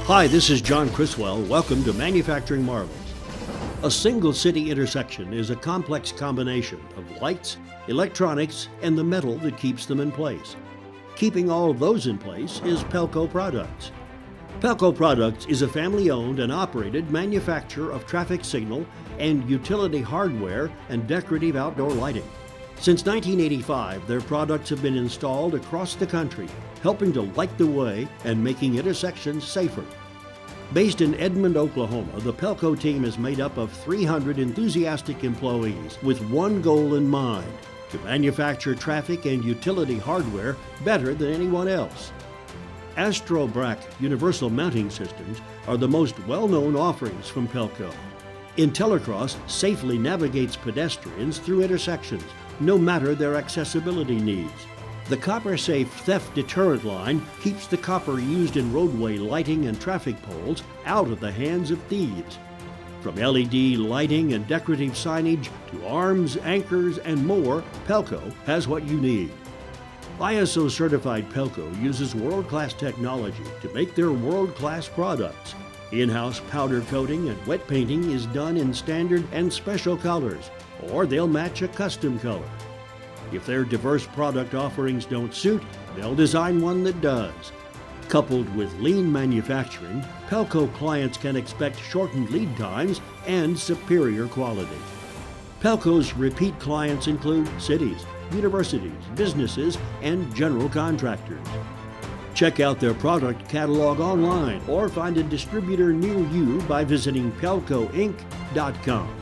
Hi, this is John Criswell. Welcome to Manufacturing Marvels. A single city intersection is a complex combination of lights, electronics, and the metal that keeps them in place. Keeping all of those in place is Pelco Products. Pelco Products is a family-owned and operated manufacturer of traffic signal and utility hardware and decorative outdoor lighting. Since 1985, their products have been installed across the country, helping to light the way and making intersections safer. Based in Edmond, Oklahoma, the Pelco team is made up of 300 enthusiastic employees with one goal in mind: to manufacture traffic and utility hardware better than anyone else. Astro-Brac universal mounting systems are the most well-known offerings from Pelco. IntelliCross safely navigates pedestrians through intersections, no matter their accessibility needs. The copper-safe theft deterrent line keeps the copper used in roadway lighting and traffic poles out of the hands of thieves. From LED lighting and decorative signage to arms, anchors, and more, Pelco has what you need. ISO-certified Pelco uses world-class technology to make their world-class products. In-house powder coating and wet painting is done in standard and special colors, or they'll match a custom color. If their diverse product offerings don't suit, they'll design one that does. Coupled with lean manufacturing, Pelco clients can expect shortened lead times and superior quality. Pelco's repeat clients include cities, universities, businesses, and general contractors. Check out their product catalog online or find a distributor near you by visiting pelcoinc.com.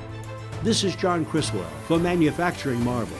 This is John Criswell for Manufacturing Marvels.